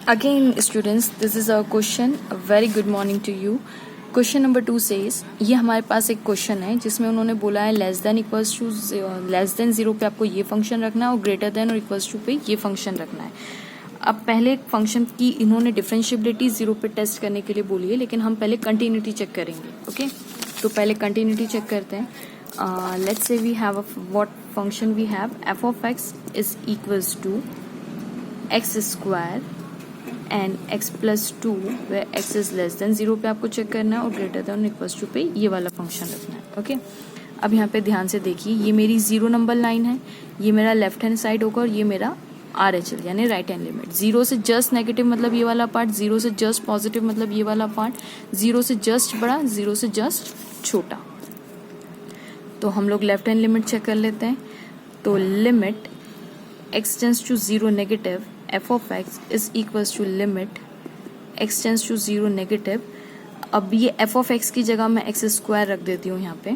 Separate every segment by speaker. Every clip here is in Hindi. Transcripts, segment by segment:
Speaker 1: Again, students, this is our question. A very good morning to you. Question number 2 says, ये हमारे पास एक क्वेश्चन है जिसमें उन्होंने बोला है less than equals to less than 0 पे आपको ये फंक्शन रखना है और ग्रेटर देन और इक्वल्स टू पे ये फंक्शन रखना है. अब पहले फंक्शन की इन्होंने डिफरेंशिएबिलिटी 0 पे टेस्ट करने के लिए बोली है, लेकिन हम पहले कंटिन्यूटी चेक करेंगे. ओके, तो पहले कंटिन्यूटी चेक करते हैं. Let's say we have what function we have F of X is equals to X square and x plus 2 where x is less than 0 पे आपको चेक करना है और ग्रेटर देन इक्वल्स टू पे ये वाला फंक्शन रखना है. ओके, अब यहाँ पे ध्यान से देखिए, ये मेरी 0 नंबर लाइन है, ये मेरा लेफ्ट हैंड साइड होगा और ये मेरा RHL यानी राइट हैंड लिमिट. 0 से जस्ट नेगेटिव मतलब ये वाला पार्ट, 0 से जस्ट पॉजिटिव मतलब ये वाला पार्ट, 0 से जस्ट बड़ा, 0 से जस्ट छोटा. तो हम लोग लेफ्ट हैंड लिमिट चेक कर लेते हैं. तो limit x tends to 0 negative f of x is equals to limit x tends to 0 negative. अब ये f of x की जगह मैं x स्क्वायर रख देती हूँ यहाँ पे.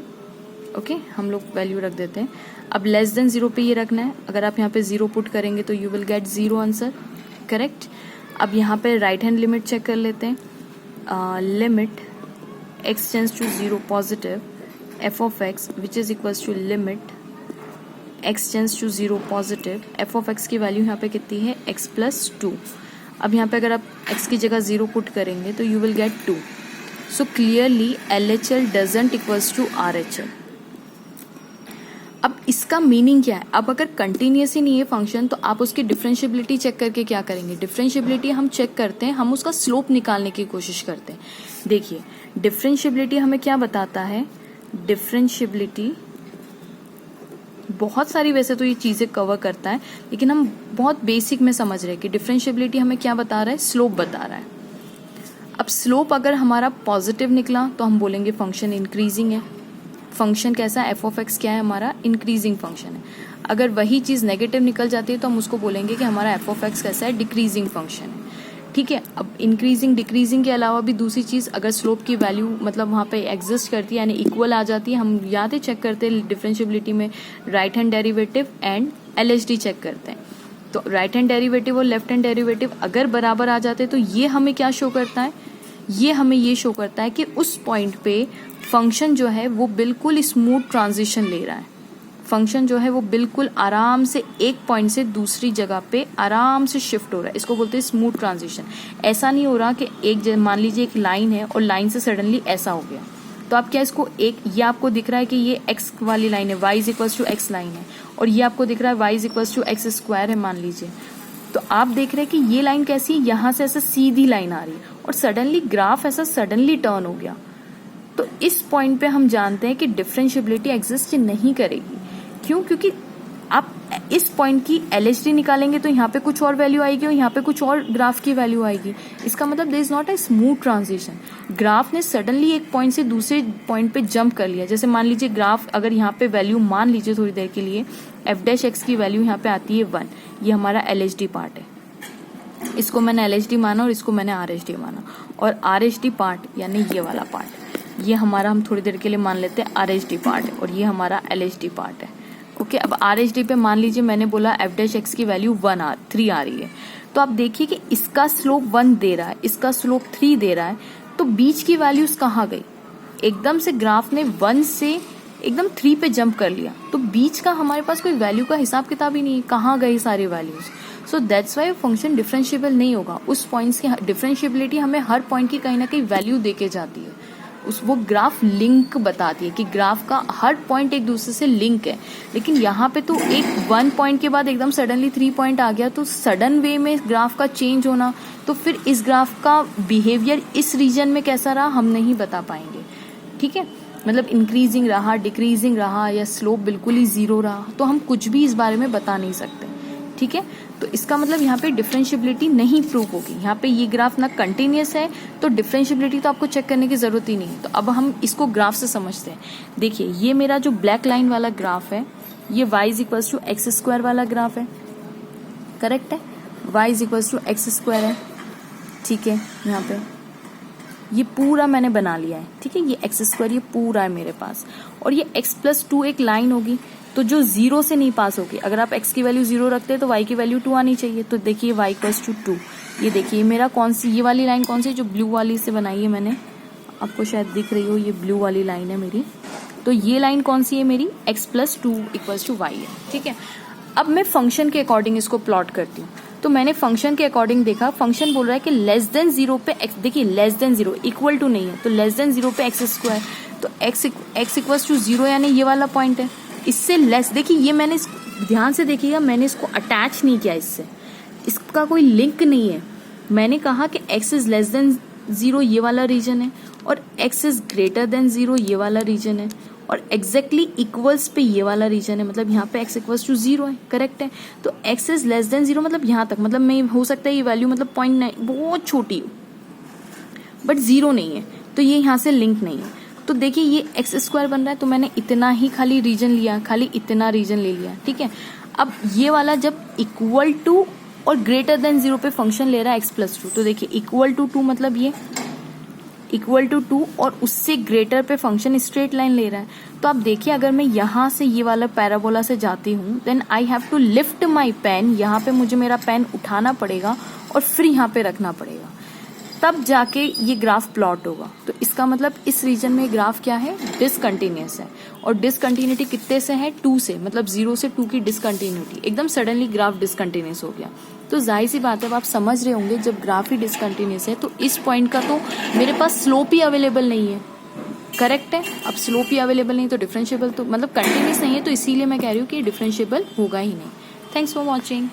Speaker 1: ओके, हम लोग वैल्यू रख देते हैं. अब लेस देन 0 पे ये रखना है. अगर आप यहाँ पे 0 पुट करेंगे तो you will gate 0 answer. Correct. अब यहाँ पे राइट हैंड लिमिट चेक कर लेते हैं. Limit x tends to 0 positive f of x which is equals to limit x tends to 0 positive f of x की वैल्यू यहाँ पे कितनी है x प्लस 2. अब यहाँ पे अगर आप x की जगह 0 पुट करेंगे तो you will get 2. So clearly LHL doesn't equals to RHL. अब इसका मीनिंग क्या है? अब अगर कंटिन्यूस ही नहीं है फंक्शन तो आप उसकी डिफरेंशिएबिलिटी चेक करके क्या करेंगे? डिफरेंशिएबिलिटी हम चेक करते हैं, हम उसका स्लोप निकालने की कोशिश करते हैं. देखिए, डिफरेंशिएबिलिटी हमें क्या बताता है? डिफरेंशिएबिलिटी बहुत सारी वैसे तो ये चीजें कवर करता है, लेकिन हम बहुत बेसिक में समझ रहे हैं कि डिफरेंशिएबिलिटी हमें क्या बता रहा है? स्लोप बता रहा है. अब स्लोप अगर हमारा पॉजिटिव निकला तो हम बोलेंगे फंक्शन इंक्रीजिंग है. फंक्शन कैसा है? एफ ऑफ एक्स क्या है? हमारा इंक्रीजिंग फंक्शन है. अगर वही चीज नेगेटिव निकल जाती है तो हम उसको बोलेंगे कि हमारा एफ ऑफ एक्स कैसा है? डिक्रीजिंग फंक्शन है. ठीक है. अब इंक्रीजिंग डिक्रीजिंग के अलावा भी दूसरी चीज, अगर स्लोप की वैल्यू मतलब वहां पे एग्जिस्ट करती है यानी इक्वल आ जाती है, हम याद है चेक करते हैं डिफरेंशिएबिलिटी में right hand derivative and LHD check करते हैं. तो राइट हैंड डेरिवेटिव और लेफ्ट हैंड डेरिवेटिव अगर बराबर आ जाते हैं तो ये हमें क्या शो करता है? ये हमें ये शो करता है कि उस पॉइंट पे फंक्शन जो है वो बिल्कुल स्मूथ ट्रांजिशन ले रहा है. फंक्शन जो है वो बिल्कुल आराम से एक पॉइंट से दूसरी जगह पे आराम से शिफ्ट हो रहा है. इसको बोलते हैं स्मूथ ट्रांजिशन. ऐसा नहीं हो रहा कि एक मान लीजिए एक लाइन है और लाइन से सडनली ऐसा हो गया तो आप क्या इसको एक, ये आपको दिख रहा है कि ये x वाली लाइन है, y is equals to x line है, और ये आपको दिख रहा है y is equals to x square है मान लीजिए. तो आप देख रहे हैं कि ये लाइन कैसी है? यहाँ से ऐसा सीधी लाइन आ रही है और सडनली ग्राफ ऐसा सडनली टर्न हो गया. तो इस पॉइंट पे हम जानते हैं कि डिफरेंशिएबिलिटी एग्जिस्ट नहीं करेगी. क्यों? क्योंकि आप इस पॉइंट की LHD निकालेंगे तो यहाँ पे कुछ और वैल्यू आएगी और यहाँ पे कुछ और ग्राफ की वैल्यू आएगी. इसका मतलब there is not a smooth transition. Graph ने सडनली एक पॉइंट से दूसरे पॉइंट पे जंप कर लिया. जैसे मान लीजिए ग्राफ अगर यहाँ पे वैल्यू मान लीजिए थोड़ी देर के लिए f डैश x की वैल्यू यहाँ पे आती है 1. ये हमारा LHD पार्ट है. इसको मैंने LHD माना और इसको मैंने RHD माना. और RHD पार्ट यानी ये वाला पार्ट, ये हमारा हम थोड़ी देर के लिए मान लेते हैं RHD पार्ट है और ये हमारा LHD पार्ट है. ओके, अब RHD पे मान लीजिए मैंने बोला f डैश x की वैल्यू 3 आ रही है. तो आप देखिए कि इसका स्लोप 1 दे रहा है, इसका स्लोप 3 दे रहा है. तो बीच की वैल्यूज कहाँ गई? एकदम से ग्राफ ने 1 से एकदम 3 पे जंप कर लिया. तो बीच का हमारे पास कोई वैल्यू का हिसाब किताब ही नहीं है. कहाँ गई सारी values? So that's why function differentiable नहीं होगा. उस पॉइंट्स की डिफरेंशिएबिलिटी हमें हर पॉइंट की कहीं ना कहीं वैल्यू देके जाती है. वो ग्राफ लिंक बताती है कि ग्राफ का हर पॉइंट एक दूसरे से लिंक है. लेकिन यहाँ पे तो एक 1 पॉइंट के बाद एकदम सडनली 3 पॉइंट आ गया, तो सडन वे में ग्राफ का चेंज होना, तो फिर इस ग्राफ का बिहेवियर इस रीजन में कैसा रहा हम नहीं बता पाएंगे. ठीक है, मतलब इंक्रीजिंग रहा, डिक्रीजिंग रहा, या स्लोप बिल्कुल ही 0 रहा, तो हम कुछ भी इस बारे में बता नहीं सकते. ठीक है, तो इसका मतलब यहाँ पे डिफरेंशिएबिलिटी नहीं प्रूव होगी. यहाँ पे ये ग्राफ ना कंटिन्यूस है तो डिफरेंशिएबिलिटी तो आपको चेक करने की जरूरत ही नहीं है. तो अब हम इसको ग्राफ से समझते हैं. देखिए, ये मेरा जो ब्लैक लाइन वाला ग्राफ है ये y is equals to X square वाला ग्राफ है. करेक्ट है, y is equals to X square है. ठीक है, यहाँ पे ये पूरा मैंने बना लिया है. ठीक है, ये एक्स स्क्वायर ये पूरा है मेरे पास, और ये x प्लस 2 एक लाइन होगी तो जो 0 से नहीं पास होगी. अगर आप x की वैल्यू 0 रखते हैं तो y की वैल्यू 2 आनी चाहिए. तो देखिए y इक्वल्स टू 2, ये देखिए मेरा कौन सी, ये वाली लाइन कौन सी, जो ब्लू वाली से बनाई है मैंने, आपको शायद दिख रही हो, ये ब्लू वाली लाइन है मेरी। तो ये लाइन कौन सी है मेरी, x + 2 = y है, ठीक है। अब मैं फंक्शन के अकॉर्डिंग इसको प्लॉट करती हूँ। तो मैंने फंक्शन के अकॉर्डिंग देखा, फंक्शन बोल रहा है कि <0 पे x, देखिए <0 इक्वल टू नहीं है, तो <0 पे x², तो x = 0 यानी ये वाला पॉइंट है। इससे लेस, देखिए ये मैंने ध्यान से देखिएगा, मैंने इसको अटैच नहीं किया, इससे इसका कोई लिंक नहीं है। मैंने कहा कि x <0 ये वाला रीजन है और x <0 ये वाला रीजन है, और एग्जैक्टली इक्वल्स पे ये वाला रीजन है, मतलब यहाँ पे x = 0 है, करेक्ट है। तो x <0 मतलब यहाँ तक, मतलब मैं हो सकता है ये वैल्यू मतलब 0.9 बहुत छोटी हो, बट 0 नहीं है, तो ये यहाँ से लिंक नहीं है। तो देखिए ये x² बन रहा है, तो मैंने इतना ही खाली रीजन लिया, खाली इतना रीजन ले लिया, ठीक है। अब ये वाला जब इक्वल टू और <0 पे फंक्शन ले रहा है x + 2, तो देखिए =2 मतलब ये =2 और उससे ग्रेटर पे फंक्शन स्ट्रेट लाइन ले रहा है। तो आप देखिए अगर मैं यहाँ से ये वाला पैराबोला से जाती हूँ, then I have to lift my pen, यहाँ पे मुझे मेरा पेन उठाना पड़ेगा और फिर यहाँ पे रखना पड़ेगा, तब जाके ये ग्राफ प्लॉट होगा। तो इसका मतलब इस रीजन में ग्राफ क्या है, डिसकंटिन्यूअस है, और डिसकंटिन्यूटी कितने से है, 2 से, मतलब 0 से 2 की डिसकंटिन्यूटी, एकदम सडनली ग्राफ डिसकंटिन्यूअस हो गया। तो जाहिर सी बात है, अब आप समझ रहे होंगे जब ग्राफ ही डिसकंटिन्यूअस है तो इस पॉइंट का तो मेरे पास स्लोप ही अवेलेबल नहीं है, करेक्ट है। अब स्लोप ही अवेलेबल नहीं तो डिफरेंशिएबल, तो मतलब कंटिन्यूअस नहीं है, तो इसीलिए मैं कह रही हूँ कि डिफरेंशिएबल होगा ही नहीं। Thanks for watching.